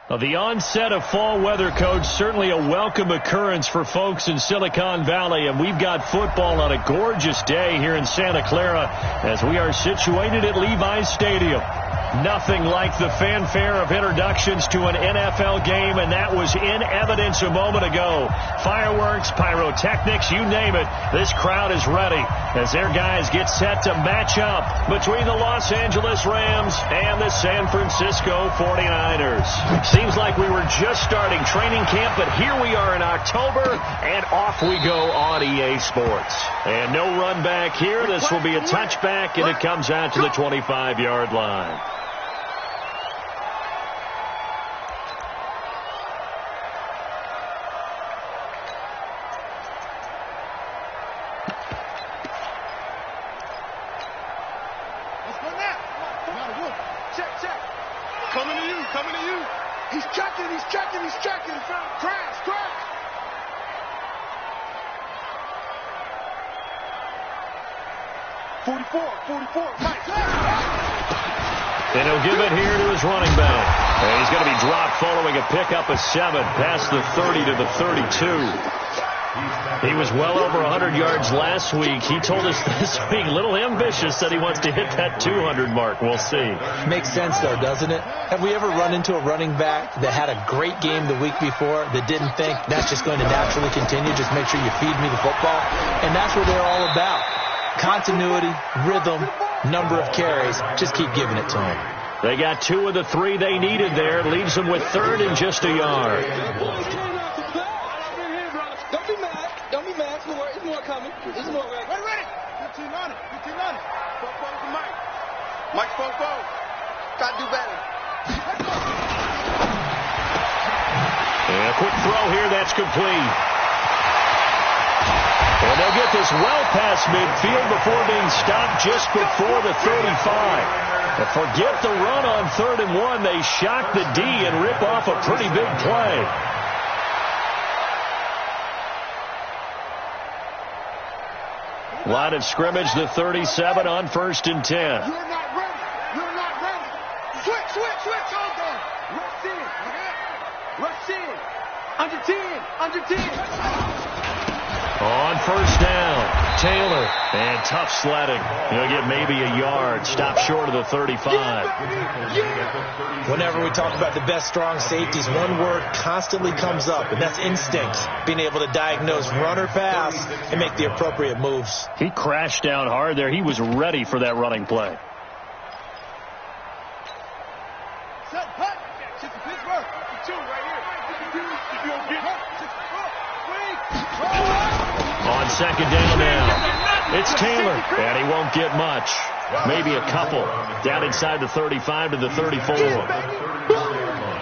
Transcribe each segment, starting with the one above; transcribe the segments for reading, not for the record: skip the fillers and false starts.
Well, the onset of fall weather, Coach, certainly a welcome occurrence for folks in Silicon Valley, and we've got football on a gorgeous day here in Santa Clara as we are situated at Levi's Stadium. Nothing like the fanfare of introductions to an NFL game, and that was in evidence a moment ago. Fireworks, pyrotechnics, you name it. This crowd is ready as their guys get set to match up between the Los Angeles Rams and the San Francisco 49ers. Seems like we were just starting training camp, but here we are in October, and off we go on EA Sports. And no run back here. This will be a touchback, and it comes out to the 25-yard line. Coming to you. He's checking. Crash. 44, Mike. And he'll give it here to his running back. And he's going to be dropped following a pickup of 7 past the 30 to the 32. He was well over 100 yards last week. He told us this week, a little ambitious, that he wants to hit that 200 mark. We'll see. Makes sense, though, doesn't it? Have we ever run into a running back that had a great game the week before that didn't think that's just going to naturally continue? Just make sure you feed me the football. And that's what they're all about. Continuity, rhythm, number of carries. Just keep giving it to them. They got 2 of the 3 they needed there. Leaves them with 3rd and just a yard. Don't be mad. There's more coming. There's more. Ready. 15 on it. 4 for Mike. Mike's 4. Gotta do better. And a quick throw here. That's complete. And they'll get this well past midfield before being stopped just before the 35. But forget the run on 3rd and 1. They shock the D and rip off a pretty big play. Line of scrimmage, the 37 on 1st and 10. You're not ready. Switch. Hold on. Rush in. Under 10. On 1st down, Taylor. And tough sledding. He'll get maybe a yard. Stop short of the 35. Whenever we talk about the best strong safeties, one word constantly comes up, and that's instincts. Being able to diagnose run or pass and make the appropriate moves. He crashed down hard there. He was ready for that running play. On 2nd down now, it's Taylor, and he won't get much. Maybe a couple. Down inside the 35 to the 34.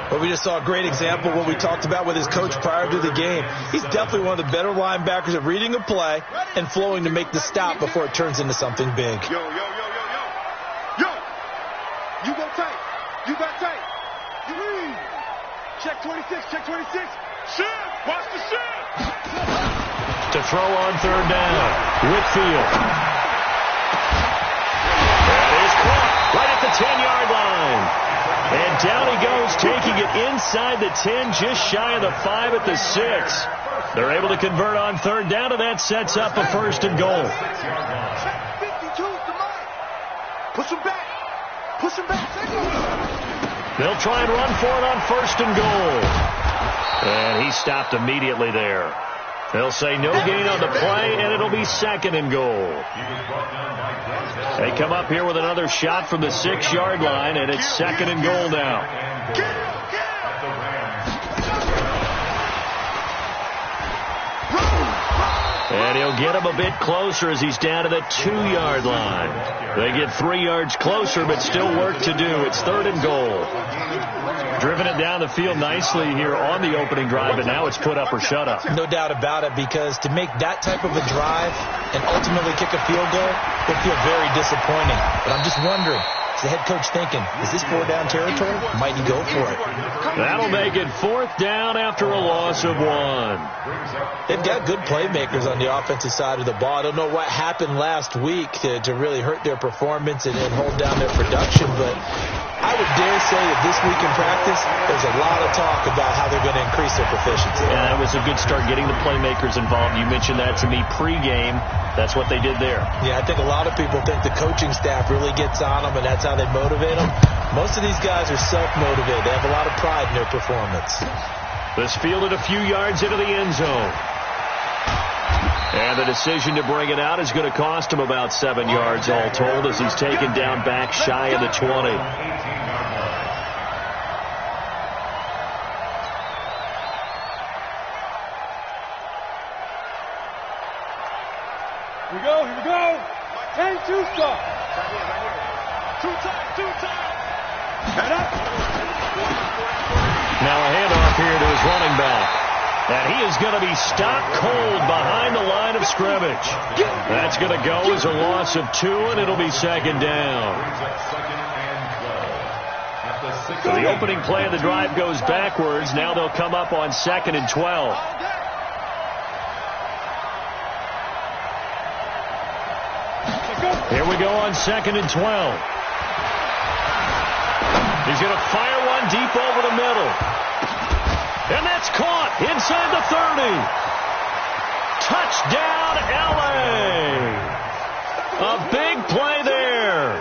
Well, we just saw a great example of what we talked about with his coach prior to the game. He's definitely one of the better linebackers at reading a play and flowing to make the stop before it turns into something big. Yo. You go tight. Check 26. Shift. Watch the shift. To throw on 3rd down. Whitfield. That is caught right at the 10-yard line. And down he goes, taking it inside the 10, just shy of the 5 at the 6. They're able to convert on 3rd down, and that sets up a 1st and goal. Push him back. They'll try and run for it on 1st and goal. And he stopped immediately there. They'll say no gain on the play, and it'll be 2nd and goal. They come up here with another shot from the 6-yard line, and it's 2nd and goal now. And he'll get him a bit closer as he's down to the 2-yard line. They get 3 yards closer, but still work to do. It's 3rd and goal. Driven it down the field nicely here on the opening drive, but now it's put up or shut up. No doubt about it, because to make that type of a drive and ultimately kick a field goal would feel very disappointing. But I'm just wondering, The head coach thinking, is this 4-down territory? Might he go for it? That'll make it 4th down after a loss of 1. They've got good playmakers on the offensive side of the ball. I don't know what happened last week to really hurt their performance and hold down their production, but I would dare say that this week in practice, there's a lot of talk about how they're going to increase their proficiency. Yeah, that was a good start, getting the playmakers involved. You mentioned that to me pregame. That's what they did there. Yeah, I think a lot of people think the coaching staff really gets on them, and that's how they motivate them. Most of these guys are self-motivated. They have a lot of pride in their performance. This fielded a few yards into the end zone. And the decision to bring it out is going to cost him about 7 yards all told, as he's taken down back shy of the 20. Here we go. And 2 stop. Two time. Head up. Now a handoff here to his running back. And he is going to be stopped cold behind the line of scrimmage. That's going to go as a loss of 2, and it'll be 2nd down. So the opening play of the drive goes backwards. Now they'll come up on 2nd and 12. Here we go on 2nd and 12. He's going to fire one deep over the middle. And that's caught inside the 30. Touchdown, L.A. A big play there.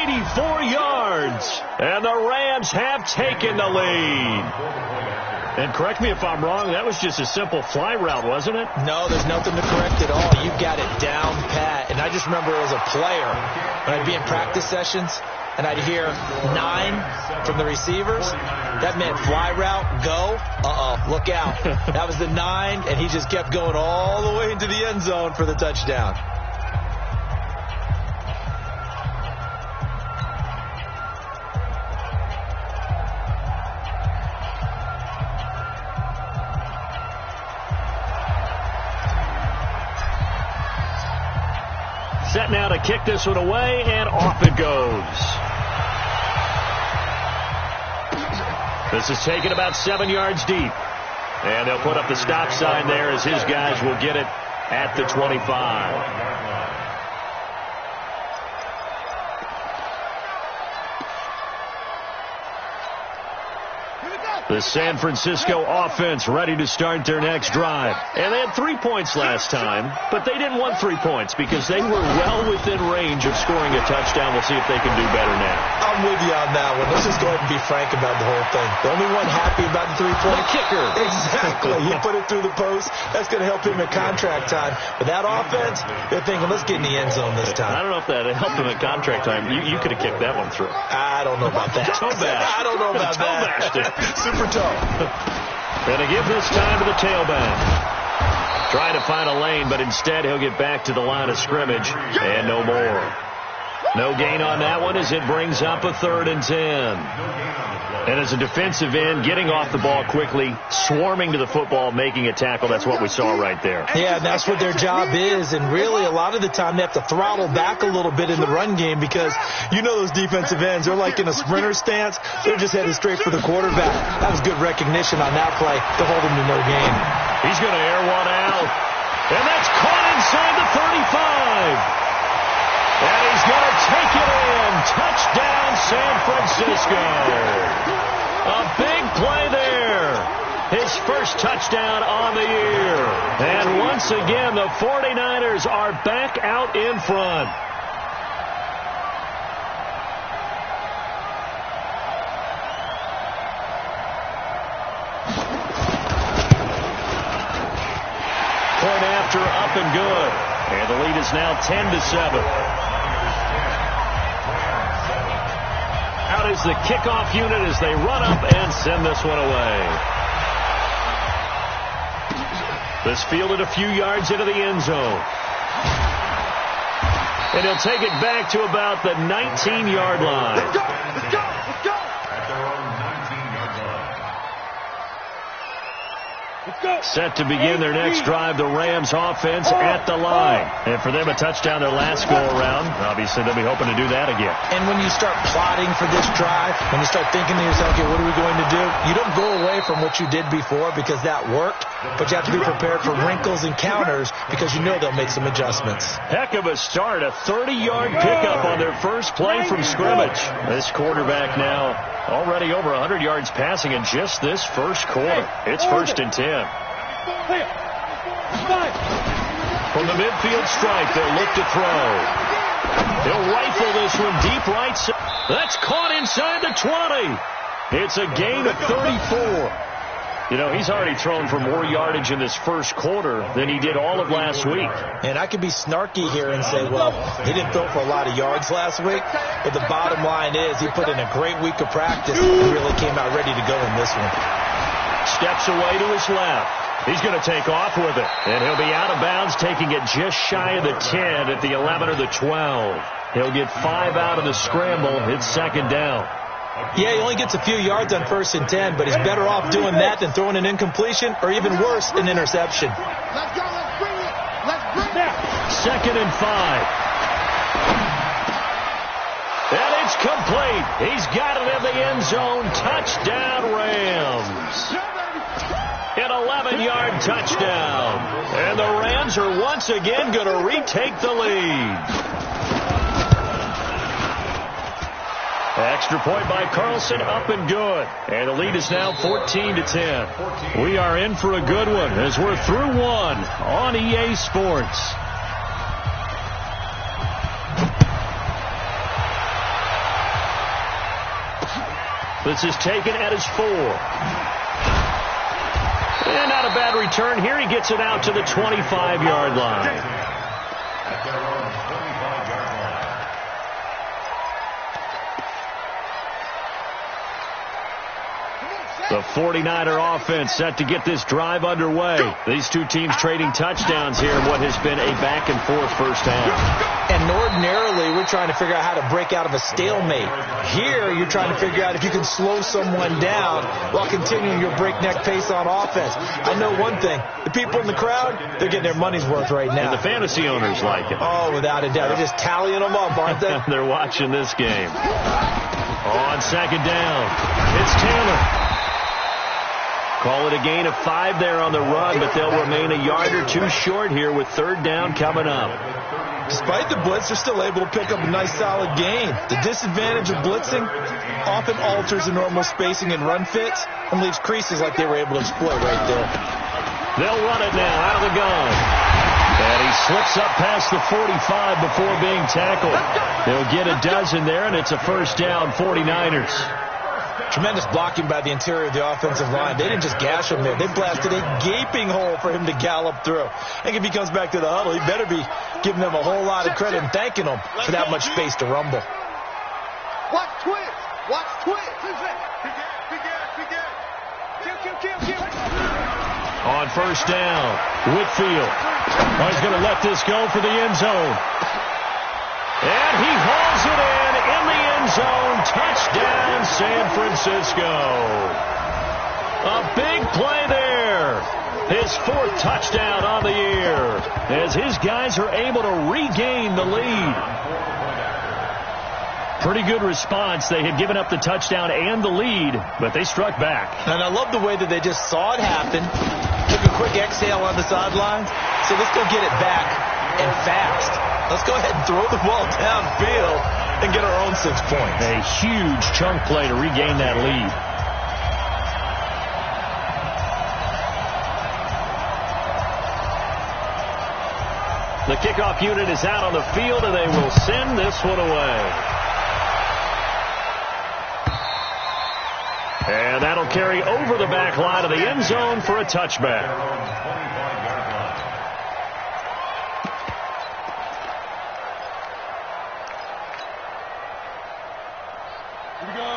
84 yards. And the Rams have taken the lead. And correct me if I'm wrong, that was just a simple fly route, wasn't it? No, there's nothing to correct at all. You've got it down pat. And I just remember as a player, when I'd be in practice sessions, and I'd hear 9 from the receivers. That meant fly route, go. Look out. That was the 9, and he just kept going all the way into the end zone for the touchdown. Set now to kick this one away, and off it goes. This is taken about 7 yards deep. And they'll put up the stop sign there as his guys will get it at the 25. The San Francisco offense ready to start their next drive. And they had 3 points last time, but they didn't want 3 points because they were well within range of scoring a touchdown. We'll see if they can do better now. I'm with you on that one. Let's just go ahead and be frank about the whole thing. The only one happy about the 3-point kicker. Exactly. He put it through the post. That's going to help him at contract time. But that offense, they're thinking, let's get in the end zone this time. I don't know if that helped him at contract time. You could have kicked that one through. I don't know about that. I don't know about that. Super toe. Gonna give this time to the tailback. Trying to find a lane, but instead he'll get back to the line of scrimmage, and no more. No gain on that one as it brings up a 3rd and 10. And as a defensive end, getting off the ball quickly, swarming to the football, making a tackle, that's what we saw right there. Yeah, and that's what their job is. And really, a lot of the time, they have to throttle back a little bit in the run game because you know those defensive ends, they're like in a sprinter stance. They're just headed straight for the quarterback. That was good recognition on that play to hold him to no gain. He's going to air one out. And that's caught inside the 35. And he's going to take it in. Touchdown, San Francisco. A big play there. His first touchdown on the year. And once again, the 49ers are back out in front. Point after, up and good. And the lead is now 10-7. Out is the kickoff unit as they run up and send this one away. This fielded a few yards into the end zone. And he'll take it back to about the 19-yard line. Let's go. Let's go. Let's go. At their own 19-yard line. Set to begin their next drive, the Rams offense at the line. And for them, a touchdown their last go-around. Obviously, they'll be hoping to do that again. And when you start plotting for this drive, when you start thinking to yourself, okay, what are we going to do? You don't go away from what you did before because that worked, but you have to be prepared for wrinkles and counters because you know they'll make some adjustments. Heck of a start, a 30-yard pickup on their first play from scrimmage. This quarterback now already over 100 yards passing in just this first quarter. It's 1st and 10. From the midfield stripe, they'll look to throw. He'll rifle this one deep right side. That's caught inside the 20. It's a gain of 34. You know, he's already thrown for more yardage in this first quarter than he did all of last week. And I could be snarky here and say, well, he didn't throw for a lot of yards last week, but the bottom line is he put in a great week of practice and really came out ready to go in this one. Steps away to his left. He's going to take off with it, and he'll be out of bounds, taking it just shy of the 10 at the 11 or the 12. He'll get 5 out of the scramble. It's 2nd down. Yeah, he only gets a few yards on 1st and 10, but he's better off doing that than throwing an incompletion or even worse, an interception. Let's go. Let's bring it. Let's bring it. 2nd and 5. And it's complete. He's got it in the end zone. Touchdown, Rams. An 11-yard touchdown. And the Rams are once again going to retake the lead. Extra point by Carlson, up and good. And the lead is now 14-10. We are in for a good one as we're through one on EA Sports. This is taken at his 4. And not a bad return here. He gets it out to the 25-yard line. The 49er offense set to get this drive underway. These two teams trading touchdowns here in what has been a back-and-forth first half. And ordinarily, we're trying to figure out how to break out of a stalemate. Here, you're trying to figure out if you can slow someone down while continuing your breakneck pace on offense. I know one thing. The people in the crowd, they're getting their money's worth right now. And the fantasy owners like it. Oh, without a doubt. They're just tallying them up, aren't they? They're watching this game. On 2nd down, it's Taylor. Call it a gain of 5 there on the run, but they'll remain a yard or two short here with 3rd down coming up. Despite the blitz, they're still able to pick up a nice, solid gain. The disadvantage of blitzing often alters the normal spacing and run fits and leaves creases like they were able to exploit right there. They'll run it now out of the gun. And he slips up past the 45 before being tackled. They'll get a dozen there, and it's a 1st down, 49ers. Tremendous blocking by the interior of the offensive line. They didn't just gash him there. They blasted a gaping hole for him to gallop through. I think if he comes back to the huddle, he better be giving them a whole lot of credit and thanking them for that much space to rumble. Watch twist. Watch twist. Kill. On 1st down, Whitfield. He's going to let this go for the end zone. And he hauls it in the end zone. Touchdown, San Francisco. A big play there. His 4th touchdown on the year as his guys are able to regain the lead. Pretty good response. They had given up the touchdown and the lead, but they struck back. And I love the way that they just saw it happen, took a quick exhale on the sidelines, so let's go get it back and fast. Let's go ahead and throw the ball downfield and get our own 6 points. A huge chunk play to regain that lead. The kickoff unit is out on the field, and they will send this one away. And that'll carry over the back line of the end zone for a touchback.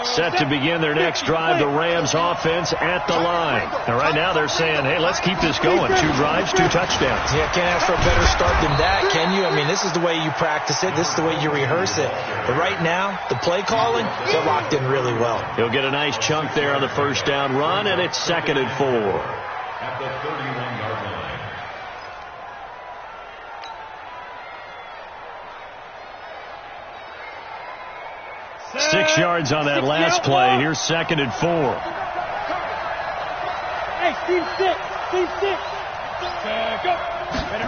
Set to begin their next drive, the Rams offense at the line. And right now they're saying, hey, let's keep this going. 2 drives, 2 touchdowns. Yeah, can't ask for a better start than that, can you? I mean, this is the way you practice it. This is the way you rehearse it. But right now, the play calling, they're locked in really well. He'll get a nice chunk there on the 1st down run, and it's 2nd and 4. the 31-yard line. 6 yards on that last play. Here's 2nd and 4. Hey, Steve 6. Steve 6. Go.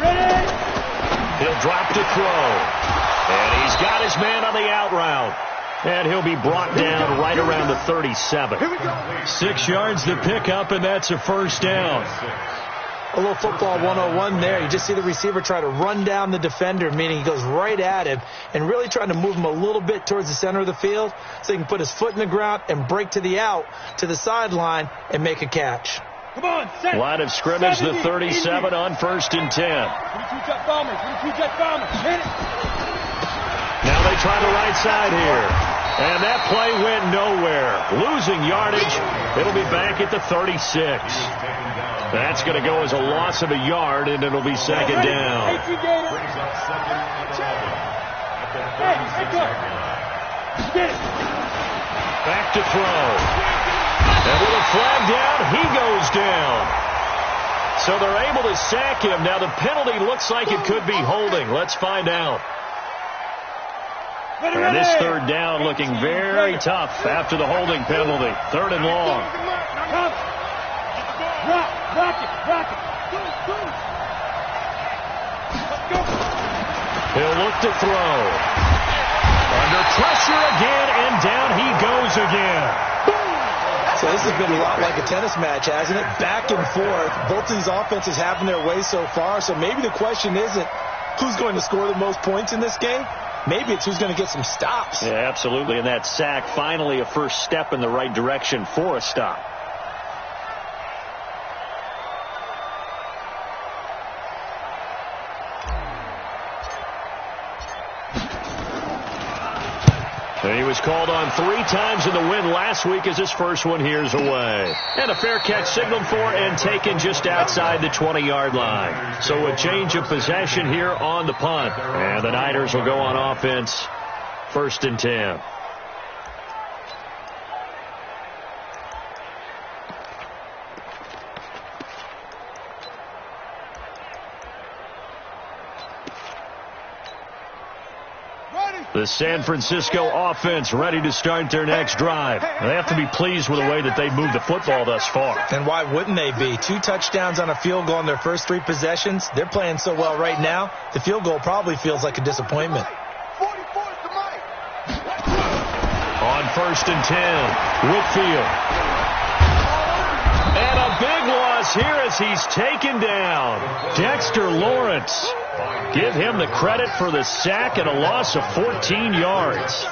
Ready. He'll drop to throw. And he's got his man on the out route. And he'll be brought down right around the 37. 6 yards to pick up, and that's a first down. A little football 101 there. You just see the receiver try to run down the defender, meaning he goes right at him and really trying to move him a little bit towards the center of the field so he can put his foot in the ground and break to the out, to the sideline, and make a catch. Come on, set. Line of scrimmage, the 37 on 1st and 10. 22 jet bombers. 22 jet bombers. Hit it. Now they try the right side here. And that play went nowhere. Losing yardage. It'll be back at the 36. That's going to go as a loss of a yard, and it'll be 2nd down. Back to throw. And with a flag down, he goes down. So they're able to sack him. Now the penalty looks like it could be holding. Let's find out. And this 3rd down looking very tough after the holding penalty. 3rd and long. Rock it. He'll look to throw. Under pressure again, and down he goes again. So this has been a lot like a tennis match, hasn't it? Back and forth. Both of these offenses having their way so far. So maybe the question isn't who's going to score the most points in this game. Maybe it's who's going to get some stops. Yeah, absolutely. And that sack, finally a first step in the right direction for a stop. And he was called on 3 times in the win last week as his first one here's away. And a fair catch signaled for and taken just outside the 20-yard line. So a change of possession here on the punt. And the Niners will go on offense, 1st and 10. The San Francisco offense ready to start their next drive. They have to be pleased with the way that they've moved the football thus far. And why wouldn't they be? 2 touchdowns on a field goal in their first 3 possessions. They're playing so well right now, the field goal probably feels like a disappointment. On 1st and 10, Whitfield. And a big loss here as he's taken down. Dexter Lawrence. Give him the credit for the sack and a loss of 14 yards.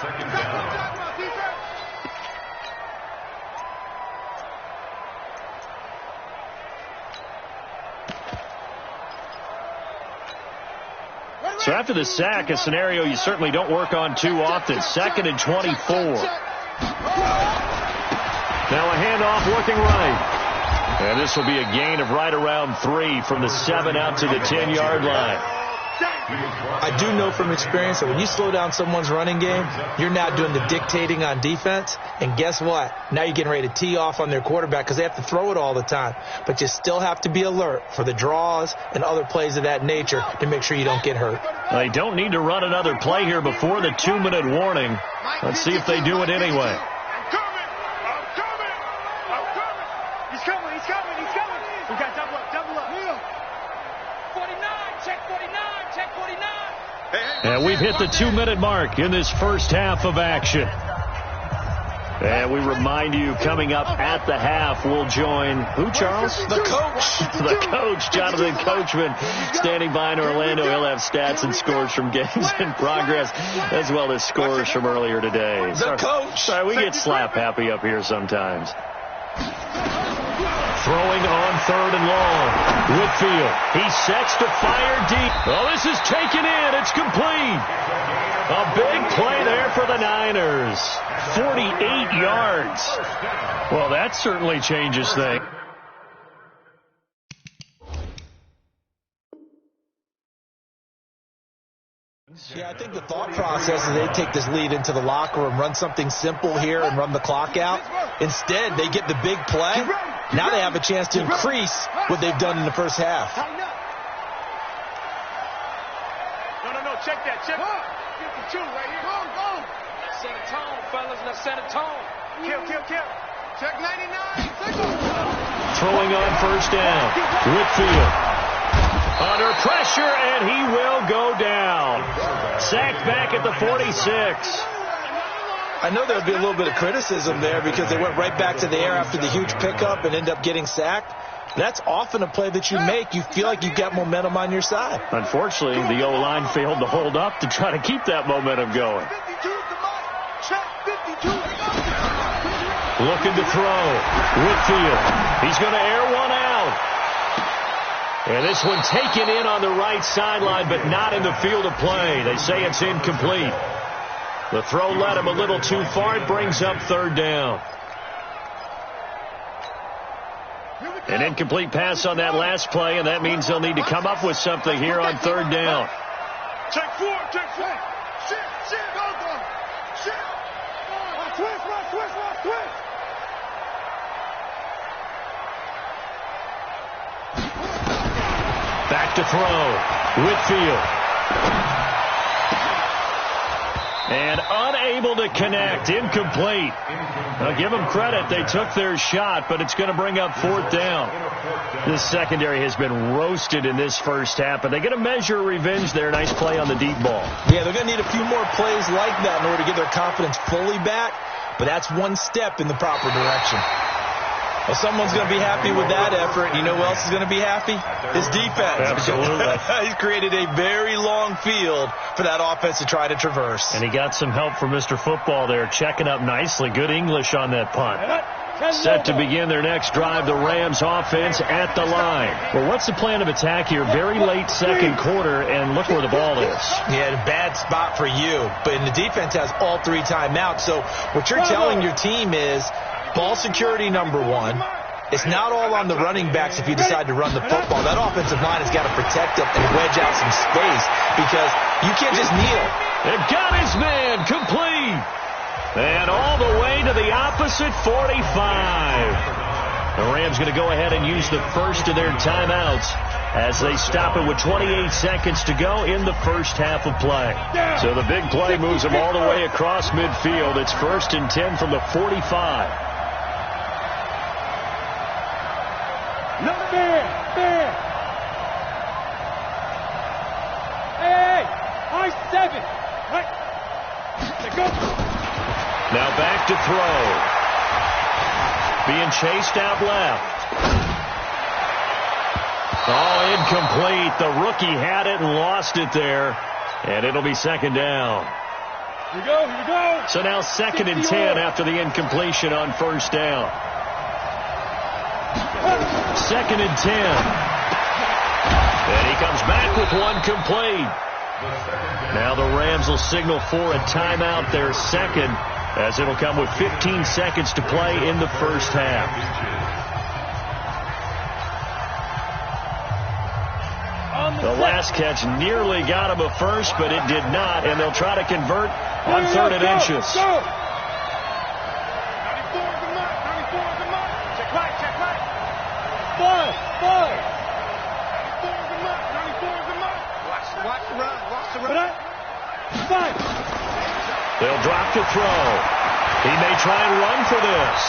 So after the sack, a scenario you certainly don't work on too often. 2nd and 24. Now a handoff working right. And this will be a gain of right around 3 from the 7 out to the 10-yard line. I do know from experience that when you slow down someone's running game, you're now doing the dictating on defense. And guess what? Now you're getting ready to tee off on their quarterback because they have to throw it all the time. But you still have to be alert for the draws and other plays of that nature to make sure you don't get hurt. They don't need to run another play here before the 2-minute warning. Let's see if they do it anyway. We got double up. 49, check 49. And we've hit the 2-minute mark in this first half of action. And we remind you, coming up at the half, we'll join who, Charles? The coach. The coach, Jonathan Coachman, standing by in Orlando. He'll have stats and scores from games in progress, as well as scores from earlier today. The coach. Sorry, we get slap happy up here sometimes. Throwing on 3rd and long. Whitfield. He sets to fire deep. Oh, this is taken in. It's complete. A big play there for the Niners. 48 yards. Well, that certainly changes things. Yeah, I think the thought process is they take this lead into the locker room, run something simple here and run the clock out. Instead, they get the big play. Now they have a chance to increase what they've done in the first half. No, check that. Check 52 right here. Go. Set a tone, fellas. Let's set a tone. Kill. Check 99. Throwing on first down. Whitfield under pressure, and he will go down. Sacked back at the 46. I know there would be a little bit of criticism there because they went right back to the air after the huge pickup and end up getting sacked. That's often a play that you make. You feel like you've got momentum on your side. Unfortunately, the O-line failed to hold up to try to keep that momentum going. Looking to throw. Whitfield. He's going to air one out. And this one taken in on the right sideline, but not in the field of play. They say it's incomplete. The throw led him a little too far. It brings up third down. An incomplete pass on that last play, and that means they'll need to come up with something here on third down. Check four. Shit. Twist. Back to throw. Whitfield. And unable to connect. Incomplete. I'll give them credit. They took their shot, but it's going to bring up fourth down. This secondary has been roasted in this first half, but they're going to measure revenge there. Nice play on the deep ball. Yeah, they're going to need a few more plays like that in order to get their confidence fully back, but that's one step in the proper direction. Well, someone's going to be happy with that effort. You know who else is going to be happy? His defense. Absolutely. He's created a very long field for that offense to try to traverse. And he got some help from Mr. Football there, checking up nicely. Good English on that punt. Set to begin their next drive, the Rams offense at the line. Well, what's the plan of attack here? Very late second quarter, and look where the ball is. Yeah, a bad spot for you. But the defense has all three timeouts. So what you're telling your team is ball security number one. It's not all on the running backs if you decide to run the football. That offensive line has got to protect them and wedge out some space because you can't just kneel. They've got his man complete. And all the way to the opposite 45. The Rams going to go ahead and use the first of their timeouts as they stop it with 28 seconds to go in the first half of play. So the big play moves them all the way across midfield. It's 1st and 10 from the 45. No fair. Hey, high 7. Right. Go. Now back to throw. Being chased out left. Oh, incomplete. The rookie had it and lost it there. And it'll be second down. Here we go. So now 2nd and 10 after the incompletion on first down. 2nd and 10. And he comes back with one complete. Now the Rams will signal for a timeout, their second, as it'll come with 15 seconds to play in the first half. The last catch nearly got him a first, but it did not, and they'll try to convert on 3rd and inches. They'll drop to throw. He may try and run for this.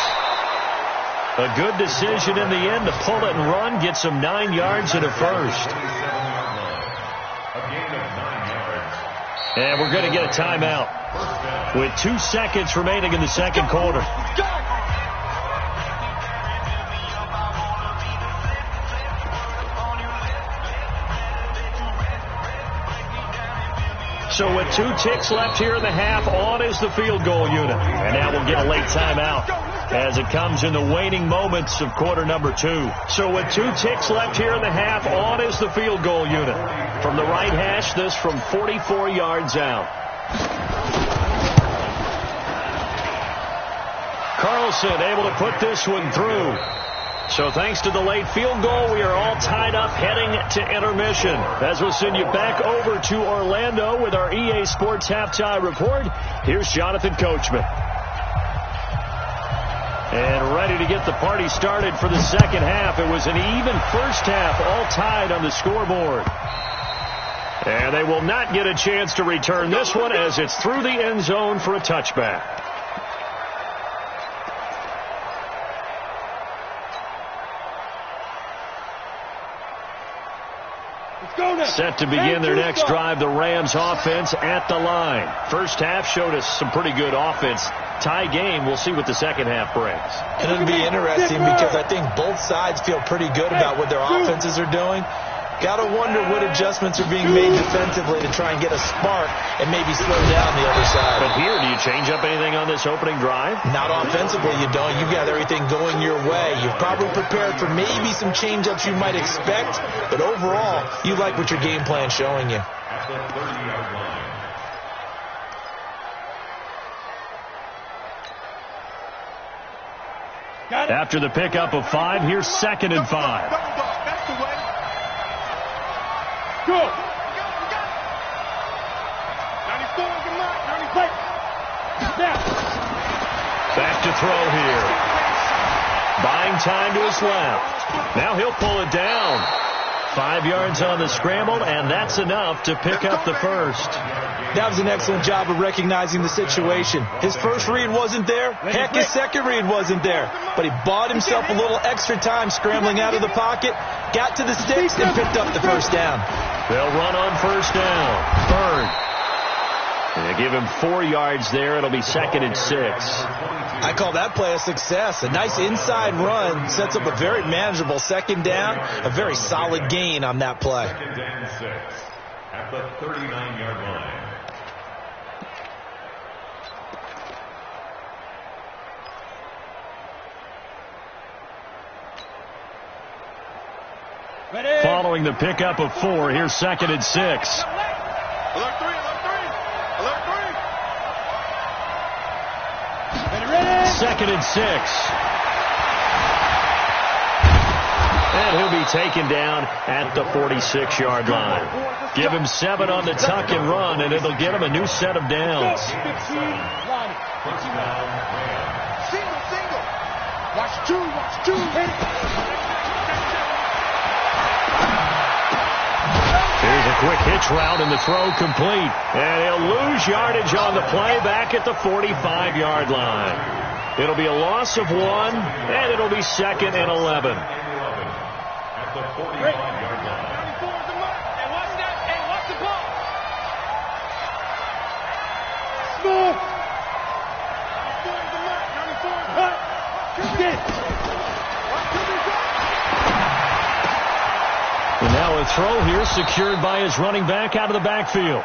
A good decision in the end to pull it and run, gets him 9 yards and a first. And we're going to get a timeout with 2 seconds remaining in the second quarter. So with 2 ticks left here in the half, on is the field goal unit. And now we'll get a late timeout as it comes in the waning moments of quarter number 2. So with 2 ticks left here in the half, on is the field goal unit. From the right hash, this from 44 yards out. Carlson able to put this one through. So thanks to the late field goal, we are all tied up heading to intermission. As we'll send you back over to Orlando with our EA Sports Halftime Report, here's Jonathan Coachman. And right ready to get the party started for the second half. It was an even first half, all tied on the scoreboard. And they will not get a chance to return this one as it's through the end zone for a touchback. Set to begin their next drive, the Rams offense at the line. First half showed us some pretty good offense. Tie game, we'll see what the second half brings. And it'll be interesting because I think both sides feel pretty good about what their offenses are doing. Got to wonder what adjustments are being made defensively to try and get a spark and maybe slow down the other side. But here, do you change up anything on this opening drive? Not offensively, you don't. You've got everything going your way. You've probably prepared for maybe some change-ups you might expect, but overall, you like what your game plan's showing you. After the pickup of 5, here's 2nd and 5. Go. Back to throw here. Buying time to his left. Now he'll pull it down. 5 yards on the scramble, and that's enough to pick up the first. That was an excellent job of recognizing the situation. His first read wasn't there. Heck, his second read wasn't there. But he bought himself a little extra time scrambling out of the pocket, got to the sticks, and picked up the first down. They'll run on first down. Bird. And they give him 4 yards there. It'll be 2nd and 6. I call that play a success. A nice inside run sets up a very manageable second down. A very solid gain on that play. 2nd and 6 at the 39-yard line. Following the pickup of 4, here's 2nd and 6. Alert 3, alert 3. 2nd and 6. And he'll be taken down at the 46-yard line. Give him 7 on the tuck and run, and it'll get him a new set of downs. Single. Watch two. Hit it. Here's a quick hitch route, and the throw complete. And he'll lose yardage on the play back at the 45-yard line. It'll be a loss of 1, and it'll be 2nd and 11. At the 45-yard line. Hey, watch that. Hey, watch the ball. Smooth. 94 is the mark. 94 is the mark. Get it. And now a throw here secured by his running back out of the backfield.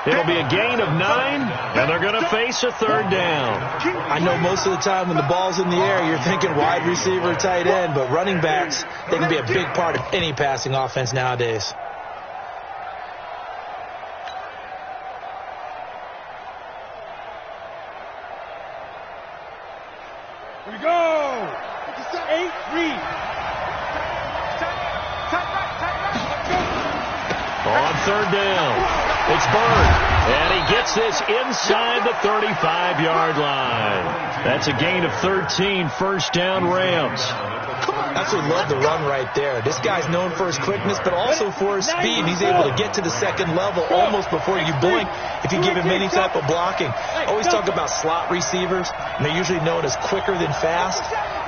It'll be a gain of 9, and they're going to face a 3rd down. I know most of the time when the ball's in the air, you're thinking wide receiver, tight end, but running backs, they can be a big part of any passing offense nowadays. Here we go. 8, read. On 3rd down, it's Bird, and he gets this inside the 35-yard line. That's a gain of 13, first down Rams. That's what love the run right there. This guy's known for his quickness, but also for his speed. He's able to get to the second level almost before you blink if you give him any type of blocking. I always talk about slot receivers, and they're usually known as quicker than fast.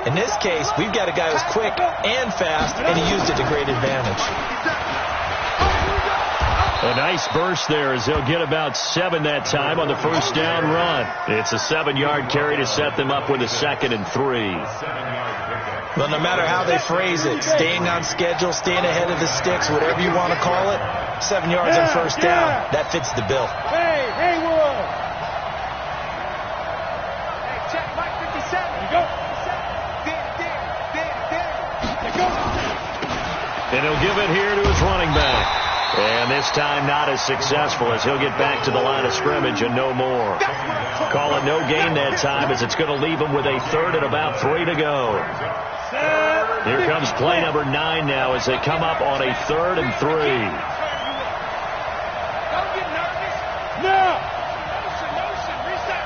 In this case, we've got a guy who's quick and fast, and he used it to great advantage. A nice burst there as they'll get about 7 that time on the first down run. It's a 7-yard carry to set them up with a 2nd and 3. Well, no matter how they phrase it, staying on schedule, staying ahead of the sticks, whatever you want to call it, 7 yards on first down, that fits the bill. Hey, Haywood. Hey, check Mike 57. There you go. There you go. And he'll give it here to his running back. And this time not as successful as he'll get back to the line of scrimmage and no more. Call it no gain that time as it's going to leave him with a 3rd and about 3 to go. Here comes play number 9 now as they come up on a 3rd and 3. Don't get nervous. No. Motion. Reset.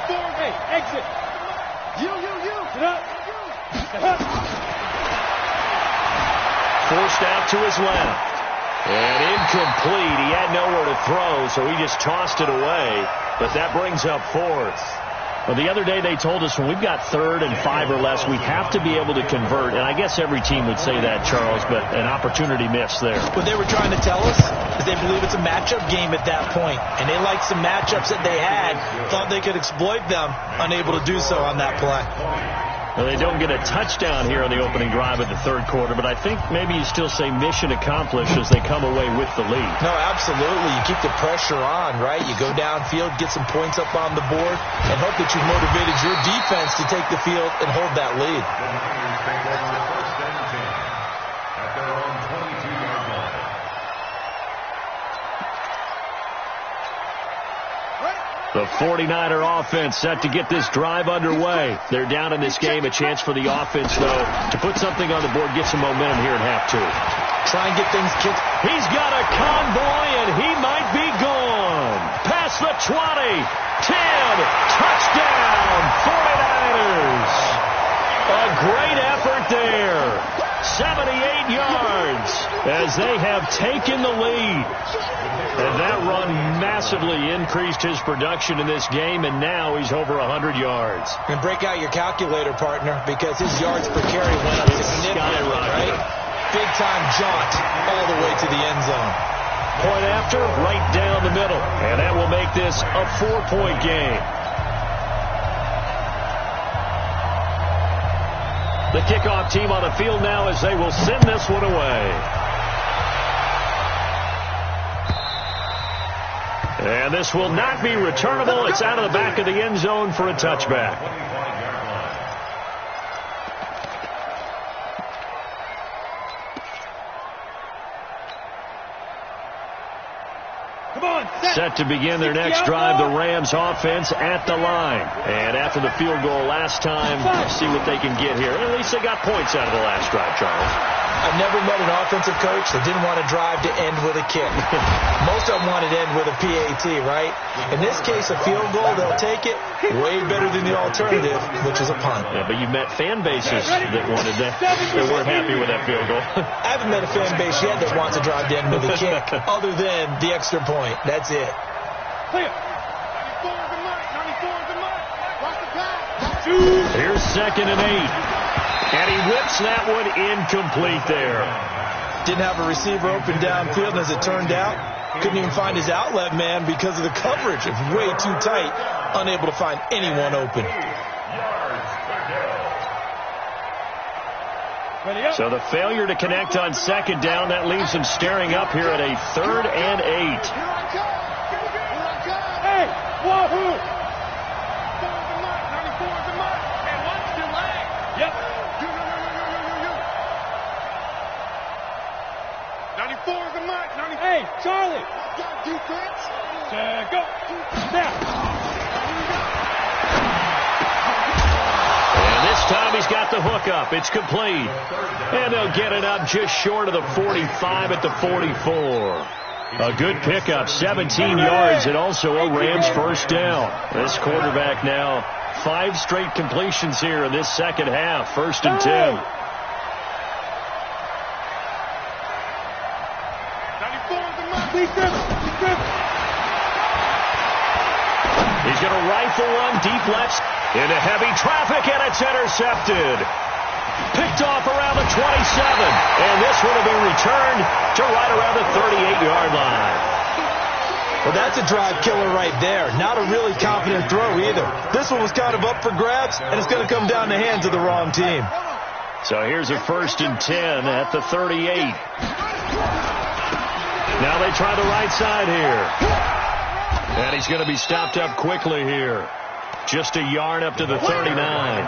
Hey, exit. You. Get up. Forced out to his left. And incomplete. He had nowhere to throw, so he just tossed it away. But that brings up fourth. Well, the other day they told us when we've got 3rd and 5 or less, we have to be able to convert. And I guess every team would say that, Charles, but an opportunity missed there. What they were trying to tell us is they believe it's a matchup game at that point. And they liked some matchups that they had, thought they could exploit them, unable to do so on that play. Well, they don't get a touchdown here on the opening drive of the 3rd quarter, but I think maybe you still say mission accomplished as they come away with the lead. No, absolutely. You keep the pressure on, right? You go downfield, get some points up on the board, and hope that you've motivated your defense to take the field and hold that lead. The 49er offense set to get this drive underway. They're down in this game. A chance for the offense, though, to put something on the board, get some momentum here in half 2. Try and get things kicked. He's got a convoy, and he might be gone. Past the 20, 10, touchdown, 49ers. A great effort there. 78 yards as they have taken the lead. And that run massively increased his production in this game, and now he's over 100 yards. And break out your calculator, partner, because his yards per carry went up significantly, right? Big-time jaunt all the way to the end zone. Point after, right down the middle. And that will make this a 4-point game. The kickoff team on the field now as they will send this one away. And this will not be returnable. It's out of the back of the end zone for a touchback. Set to begin their next drive, the Rams offense at the line. And after the field goal last time, see what they can get here. At least they got points out of the last drive, Charles. I've never met an offensive coach that didn't want to drive to end with a kick. Most of them wanted to end with a PAT, right? In this case, a field goal, they'll take it. Way better than the alternative, which is a punt. Yeah, but you've met fan bases that wanted that. They weren't happy with that field goal. I haven't met a fan base yet that wants to drive to end with a kick, other than the extra point. That's it. Here's 2nd and 8. And he whips that one incomplete there. Didn't have a receiver open downfield, and as it turned out, couldn't even find his outlet man because of the coverage. It's way too tight, unable to find anyone open. So the failure to connect on 2nd down, that leaves him staring up here at a 3rd and 8. Hey, wahoo! Yep. 94 is the mark. Hey, Charlie. Defense. Go. Now. And this time he's got the hook up. It's complete. And they'll get it up just short of the 45 at the 44. A good pickup, 17 yards, and also a Rams first down. This quarterback now 5 straight completions here in this second half. 1st and 10. He's going to rifle one deep left into heavy traffic, and it's intercepted. Picked off around the 27, and this one will be returned to right around the 38-yard line. Well, that's a drive killer right there. Not a really confident throw either. This one was kind of up for grabs, and it's going to come down the hands of the wrong team. So here's a 1st and 10 at the 38. Now they try the right side here. And he's going to be stopped up quickly here. Just a yard up to the 39.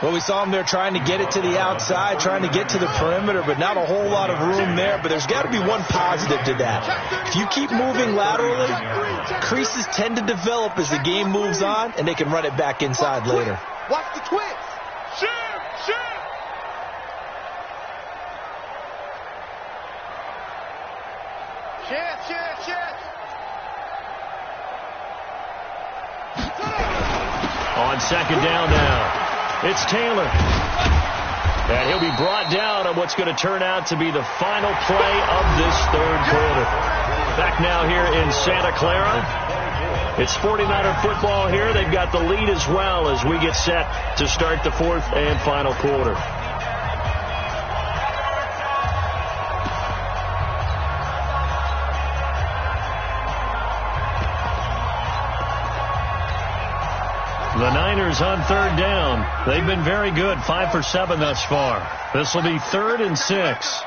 Well, we saw him there trying to get it to the outside, trying to get to the perimeter, but not a whole lot of room there. But there's got to be one positive to that. If you keep moving laterally, creases tend to develop as the game moves on, and they can run it back inside later. Watch the twist. Shoot! Chance. On second down now, it's Taylor. And he'll be brought down on what's going to turn out to be the final play of this third quarter. Back now here in Santa Clara. It's 49er football here. They've got the lead as well as we get set to start the fourth and final quarter. The Niners on third down. They've been very good, 5 for 7 thus far. This will be 3rd and 6.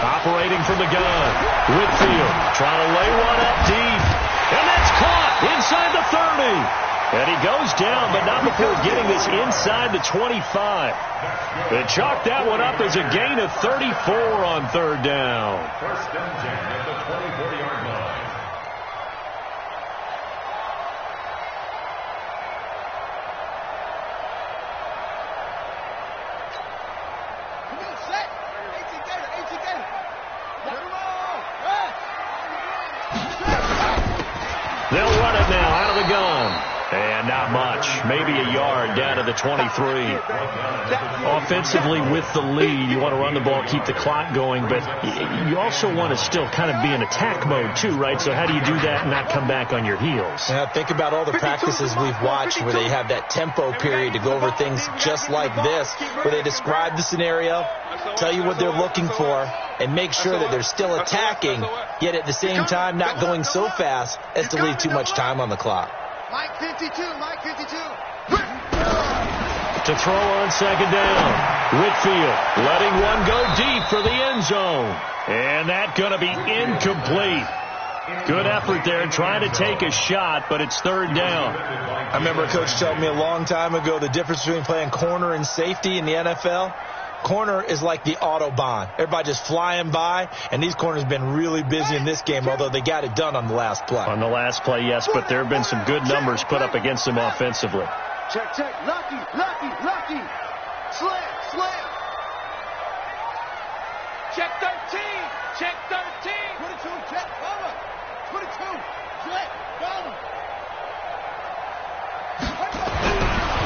Operating from the gun. Whitfield trying to lay one up deep. And that's caught inside the 30. And he goes down, but not before getting this inside the 25. They chalked that one up as a gain of 34 on third down. First and 10 at the 24-yard line. They'll run it now out of the gun. And not much. Maybe a yard down to the 23. Offensively with the lead, you want to run the ball, keep the clock going, but you also want to still kind of be in attack mode too, right? So how do you do that and not come back on your heels? Yeah, think about all the practices we've watched where they have that tempo period to go over things just like this, where they describe the scenario, tell you what they're looking for, and make sure that they're still attacking, yet at the same time not going so fast as to leave too much time on the clock. Mike 52, Mike 52. To throw on second down. Whitfield letting one go deep for the end zone. And that's going to be incomplete. Good effort there trying to take a shot, but it's third down. I remember a coach telling me a long time ago the difference between playing corner and safety in the NFL. Corner is like the Autobahn. Everybody just flying by, and these corners have been really busy in this game, although they got it done on the last play. On the last play, yes, but there have been some good numbers put up against them offensively. Check, check. Lucky, lucky, lucky. Slam, slam. Check 13. Check 13. 22, check, over. 22, check, over.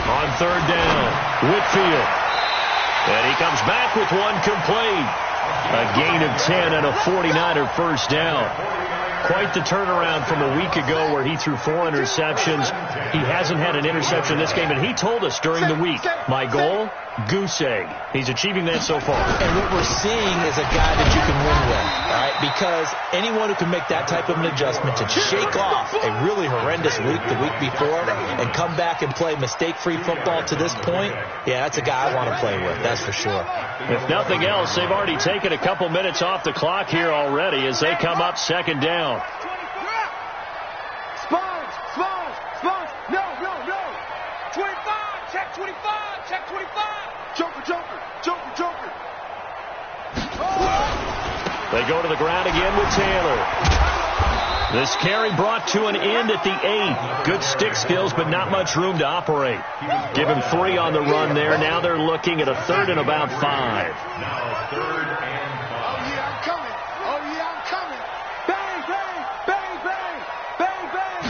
On third down, Whitfield. And he comes back with one complete. A gain of 10 and a 49er first down. Quite the turnaround from a week ago where he threw 4 interceptions. He hasn't had an interception this game, and he told us during the week, my goal, goose egg. He's achieving that so far. And what we're seeing is a guy that you can win with, all right? Because anyone who can make that type of an adjustment to shake off a really horrendous week the week before and come back and play mistake-free football to this point, yeah, that's a guy I want to play with, that's for sure. If nothing else, they've already taken a couple minutes off the clock here already as they come up second down. Spawns, spawns, spawns. No, no, no. 25, check 25, check 25. Joker, joker, joker, joker. They go to the ground again with Taylor. This carry brought to an end at the 8. Good stick skills, but not much room to operate. Give him 3 on the run there. Now they're looking at a 3rd and about 5. Now 3rd and 5. Oh, yeah, I'm coming. Oh, yeah, I'm coming. Bang, bang, bang, bang, bang, bang.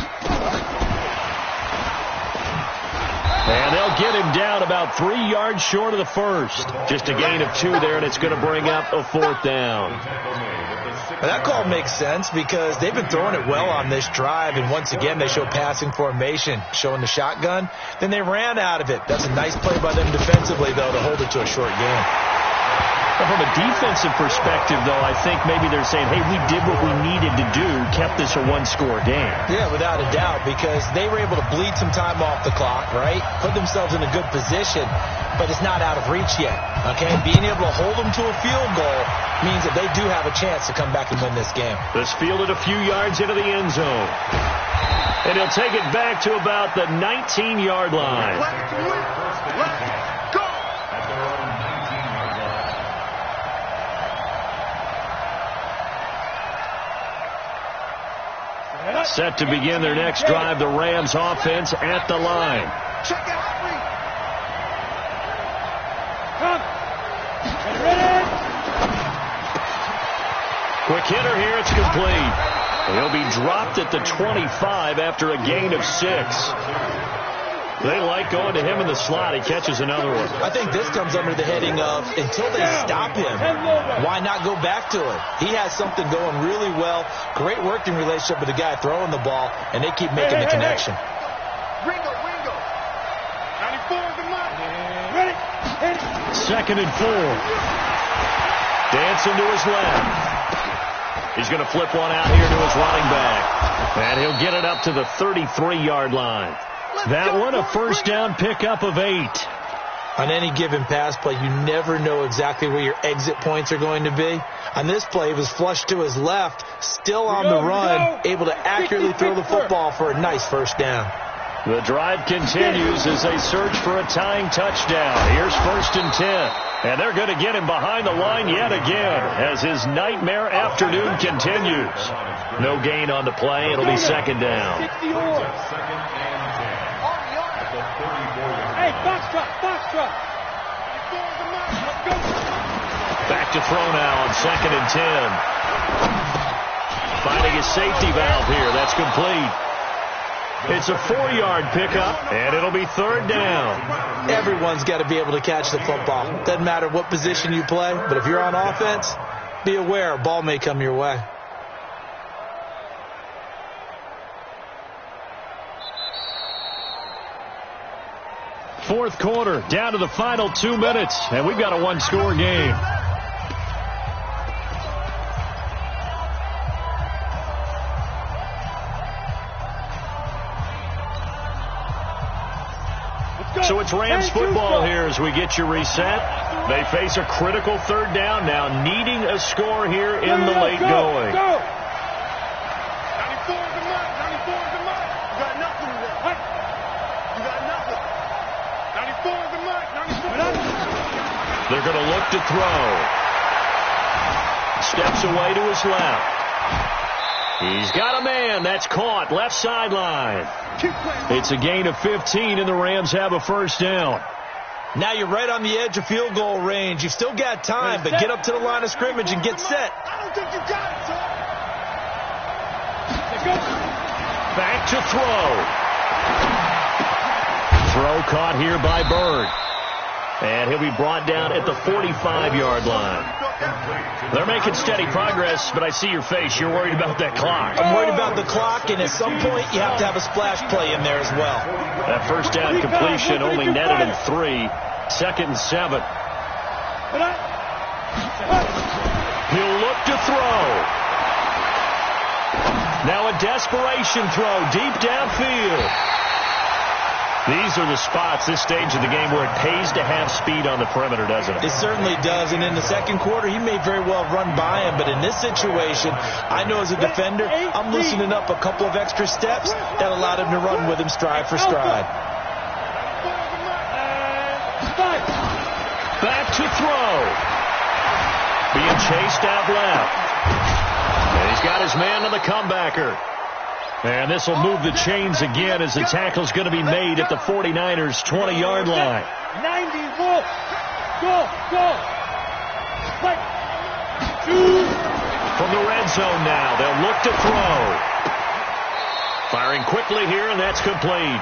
And they'll get him down about 3 yards short of the first. Just a gain of 2 there, and it's going to bring up a 4th down. Well, that call makes sense because they've been throwing it well on this drive, and once again they show passing formation, showing the shotgun. Then they ran out of it. That's a nice play by them defensively, though, to hold it to a short game. From a defensive perspective, though, I think maybe they're saying, hey, we did what we needed to do, kept this a one-score game. Yeah, without a doubt, because they were able to bleed some time off the clock, right? Put themselves in a good position, but it's not out of reach yet, okay? Being able to hold them to a field goal means that they do have a chance to come back and win this game. This fielded a few yards into the end zone. And he'll take it back to about the 19-yard line. Let's go. At their own 19-yard line. Set to begin their next drive, the Rams offense at the line. Check it out. Quick hitter here, it's complete. He'll be dropped at the 25 after a gain of 6. They like going to him in the slot. He catches another one. I think this comes under the heading of until they stop him, why not go back to it? He has something going really well. Great working relationship with the guy throwing the ball, and they keep making the connection. Ringo. 94 is the mark. Ready? 2nd and 4. Dancing to his left. He's going to flip one out here to his running back. And he'll get it up to the 33-yard line. That one, a first down pickup of 8. On any given pass play, you never know exactly where your exit points are going to be. On this play, he was flushed to his left, still on the run, able to accurately throw the football for a nice first down. The drive continues as they search for a tying touchdown. Here's 1st and 10. And they're going to get him behind the line yet again as his nightmare afternoon continues. No gain on the play. It'll be 2nd down. Hey, box truck. Back to throw now on 2nd and 10. Finding his safety valve here. That's complete. It's a 4-yard pickup, and it'll be 3rd down. Everyone's got to be able to catch the football. Doesn't matter what position you play, but if you're on offense, be aware a ball may come your way. Fourth quarter, down to the final 2 minutes, and we've got a one-score game. So it's Rams football here as we get you reset. They face a critical 3rd down now, needing a score here in the late going. 94 is the mark. You got nothing to work. You got nothing. 94 is the mark. They're going to look to throw. Steps away to his left. He's got a man. That's caught. Left sideline. It's a gain of 15, and the Rams have a first down. Now you're right on the edge of field goal range. You've still got time, but get up to the line of scrimmage and get set. I don't think you got it, sir. Back to throw. Throw caught here by Bird. And he'll be brought down at the 45-yard line. They're making steady progress, but I see your face. You're worried about that clock. I'm worried about the clock, and at some point you have to have a splash play in there as well. That first down completion only netted him 3. 2nd and 7. He'll look to throw. Now a desperation throw deep downfield. These are the spots, this stage of the game, where it pays to have speed on the perimeter, doesn't it? It certainly does, and in the second quarter, he may very well run by him, but in this situation, I know as a defender, I'm loosening up a couple of extra steps that allowed him to run with him stride for stride. Back to throw. Being chased out left. And he's got his man on the comebacker. And this will move the chains again as the tackle's going to be made at the 49ers' 20-yard line. 90, go. From the red zone now, they'll look to throw. Firing quickly here, and that's complete.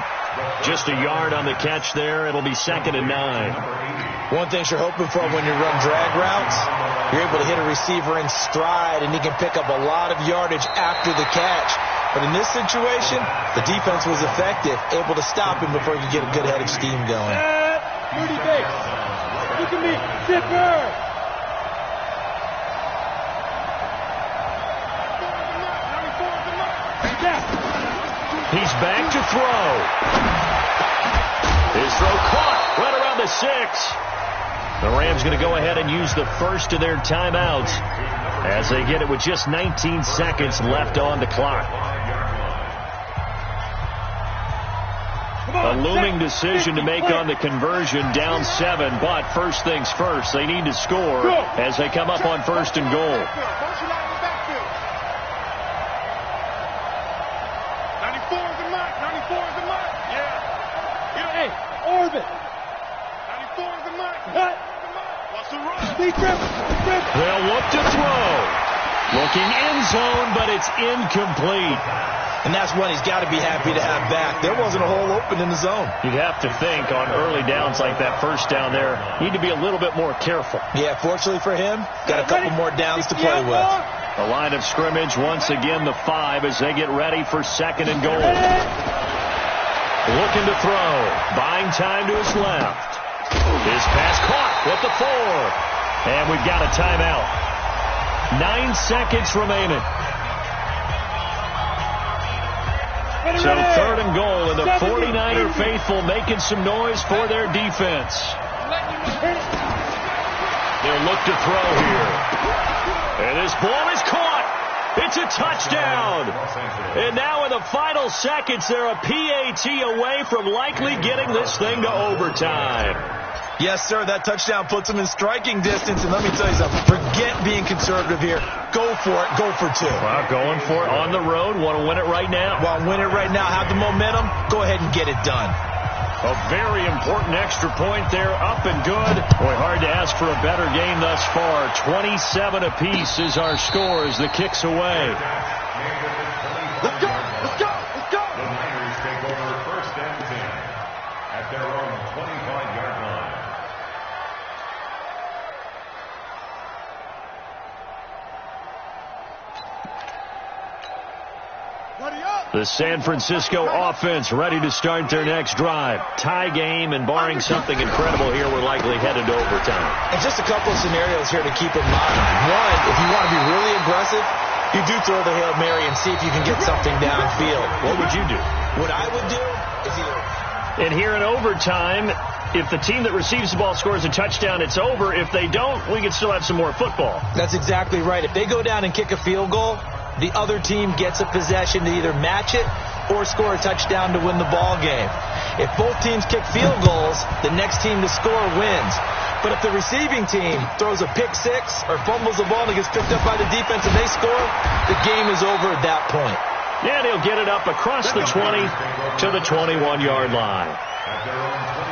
Just a yard on the catch there. It'll be 2nd and 9. One thing you're hoping for when you run drag routes, you're able to hit a receiver in stride, and he can pick up a lot of yardage after the catch. But in this situation, the defense was effective, able to stop him before he could get a good head of steam going. Moody base. Look at me. Zipper. He's back to throw. His throw caught right around the 6. The Rams going to go ahead and use the first of their timeouts as they get it with just 19 seconds left on the clock. A looming decision to make on the conversion, down 7, but first things first, they need to score as they come up on 1st and goal. 94 is the mark. 94 is the mark. Yeah. Hey, orbit. 94 is the mark. What's the run? They'll look to throw. Looking end zone, but it's incomplete. And that's one he's got to be happy to have back. There wasn't a hole open in the zone. You'd have to think on early downs like that first down there, you need to be a little bit more careful. Yeah, fortunately for him, got a couple more downs to play with. The line of scrimmage, once again, the 5 as they get ready for second and goal. Looking to throw. Buying time to his left. His pass caught with the 4. And we've got a timeout. 9 seconds remaining. So third and goal, and the 49er faithful making some noise for their defense. They'll look to throw here. And this ball is caught. It's a touchdown. And now in the final seconds, they're a PAT away from likely getting this thing to overtime. Yes, sir, that touchdown puts them in striking distance. And let me tell you something, forget being conservative here. Go for it, go for 2. Well, going for it on the road. Want to win it right now. Want to win it right now, have the momentum, go ahead and get it done. A very important extra point there, up and good. Boy, hard to ask for a better game thus far. 27 apiece is our score as the kick's away. Let's go, let's go, let's go. The Niners take over first and 10 at their own 25-yard line. The San Francisco offense ready to start their next drive. Tie game, and barring something incredible here, we're likely headed to overtime. And just a couple of scenarios here to keep in mind. One, if you want to be really aggressive, you do throw the Hail Mary and see if you can get something downfield. What would you do? What I would do is either... And here in overtime, if the team that receives the ball scores a touchdown, it's over. If they don't, we can still have some more football. That's exactly right. If they go down and kick a field goal, the other team gets a possession to either match it or score a touchdown to win the ball game. If both teams kick field goals, the next team to score wins. But if the receiving team throws a pick 6 or fumbles the ball and it gets picked up by the defense and they score, the game is over at that point. And he'll get it up across the 20 to the 21-yard line. At their own 20.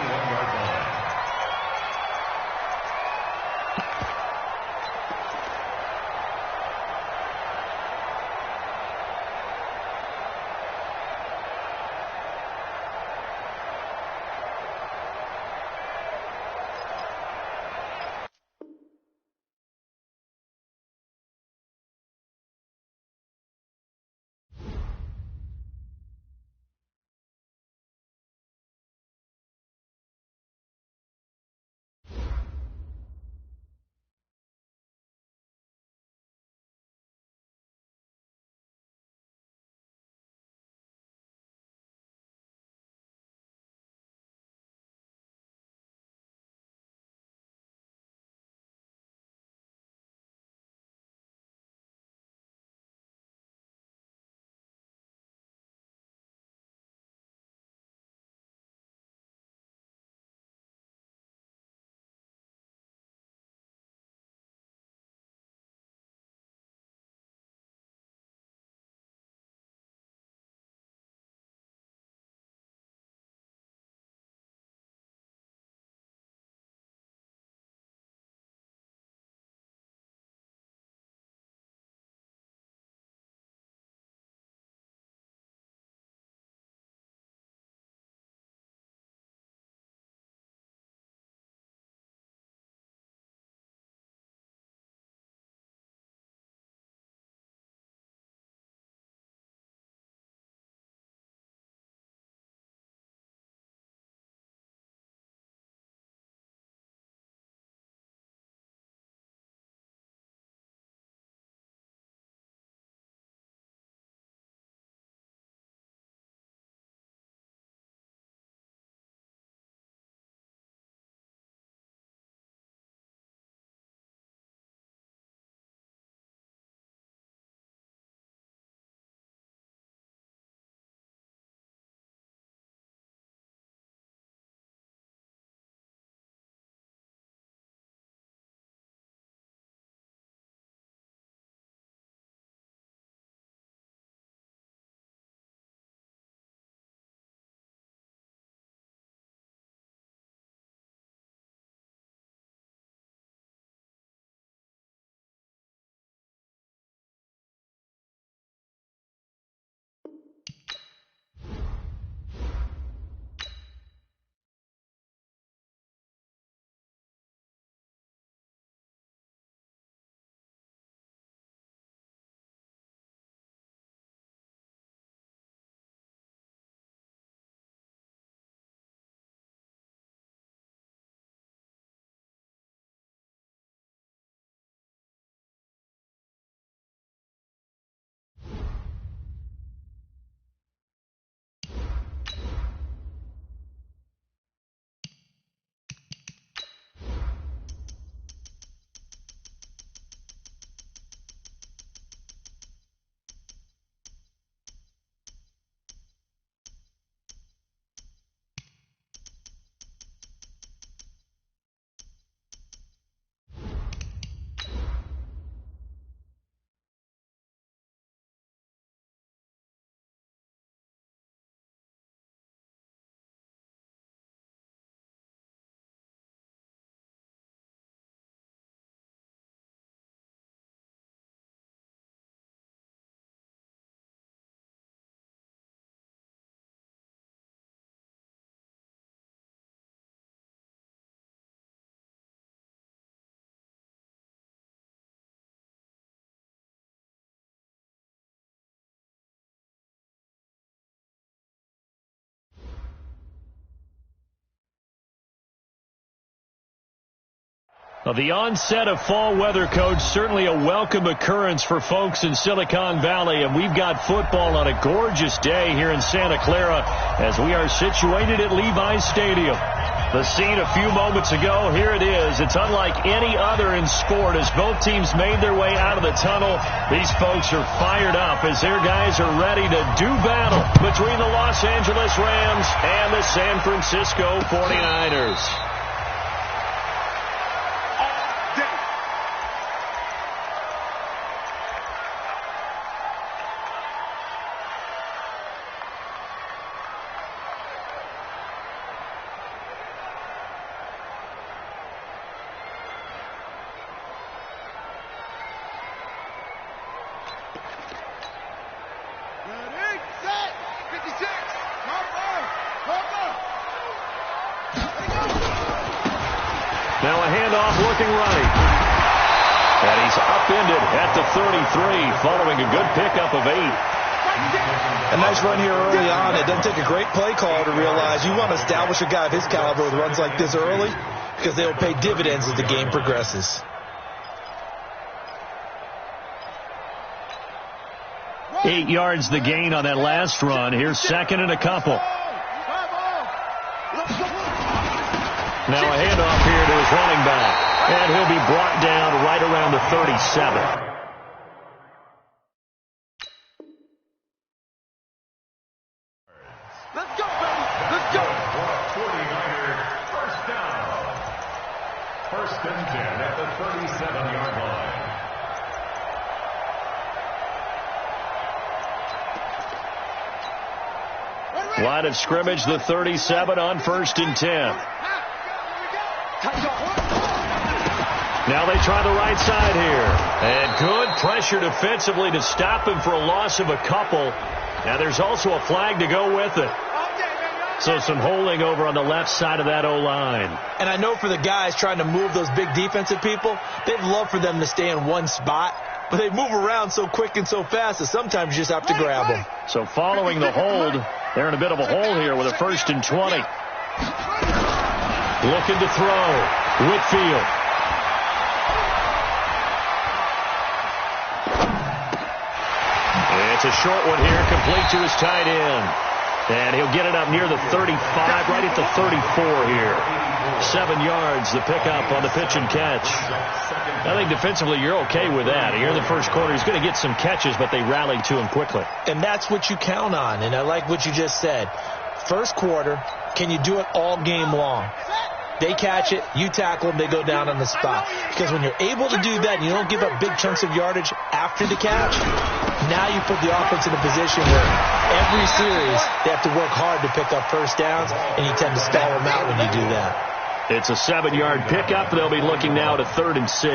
Well, the onset of fall weather, Coach, certainly a welcome occurrence for folks in Silicon Valley, and we've got football on a gorgeous day here in Santa Clara as we are situated at Levi's Stadium. The scene a few moments ago, here it is. It's unlike any other in sport as both teams made their way out of the tunnel. These folks are fired up as their guys are ready to do battle between the Los Angeles Rams and the San Francisco 49ers. Now a handoff looking right. And he's upended at the 33 following a good pickup of 8. A nice run here early on. It doesn't take a great play caller to realize you want to establish a guy of his caliber with runs like this early because they'll pay dividends as the game progresses. Eight yards the gain on that last run. Here's second and a couple. Now a handoff here to his running back. And he'll be brought down right around the 37. Let's go, baby. Let's go. 49ers first down. First and 10 at the 37-yard line. Line of scrimmage, the 37 on first and 10. Now they try the right side here. And good pressure defensively to stop him for a loss of a couple. Now there's also a flag to go with it. So some holding over on the left side of that O-line. And I know for the guys trying to move those big defensive people, they'd love for them to stay in one spot. But they move around so quick and so fast that sometimes you just have to grab them. So following the hold, they're in a bit of a hole here with a first and 20. Looking to throw. Whitfield. It's a short one here, complete to his tight end. And he'll get it up near the 35, right at the 34 here. 7 yards, the pickup on the pitch and catch. I think defensively you're okay with that. Here in the first quarter, he's going to get some catches, but they rallied to him quickly. And that's what you count on, and I like what you just said. First quarter, can you do it all game long? They catch it, you tackle them, they go down on the spot. Because when you're able to do that and you don't give up big chunks of yardage after the catch, now you put the offense in a position where every series they have to work hard to pick up first downs, and you tend to stall them out when you do that. It's a 7-yard pickup. They'll be looking now to 3rd and 6.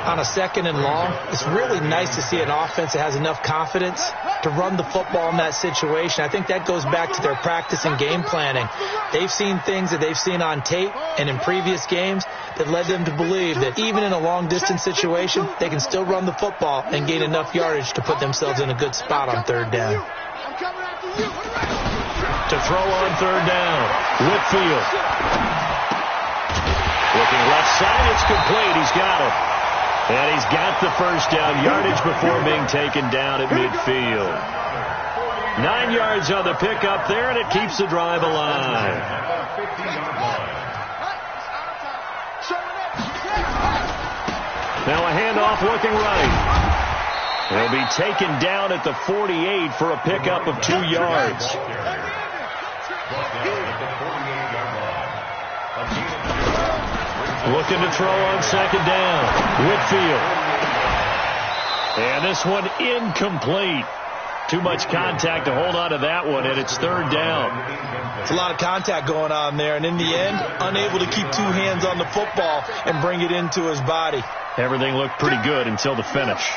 On a 2nd and long, it's really nice to see an offense that has enough confidence to run the football in that situation. I think that goes back to their practice and game planning. They've seen things that they've seen on tape and in previous games that led them to believe that even in a long-distance situation, they can still run the football and gain enough yardage to put themselves in a good spot on 3rd down. To throw on 3rd down, Whitfield. Looking left side, it's complete. He's got it. And he's got the first down yardage before being taken down at midfield. 9 yards on the pickup there, and it keeps the drive alive. Now a handoff looking right. He'll be taken down at the 48 for a pickup of 2 yards. Looking to throw on 2nd down. Whitfield. And this one incomplete. Too much contact to hold on to that one, and it's 3rd down. It's a lot of contact going on there, and in the end, unable to keep 2 hands on the football and bring it into his body. Everything looked pretty good until the finish.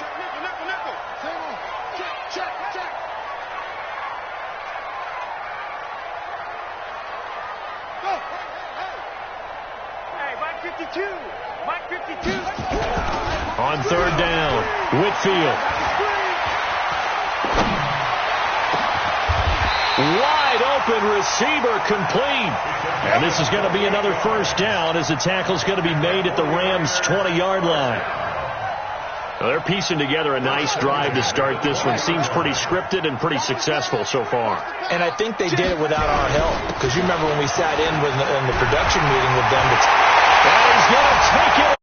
On 3rd down, Whitfield. Wide open receiver complete. And this is going to be another first down as the tackle's going to be made at the Rams' 20-yard line. Well, they're piecing together a nice drive to start this one. Seems pretty scripted and pretty successful so far. And I think they did it without our help. Because you remember when we sat in the production meeting with them. And he's going to take it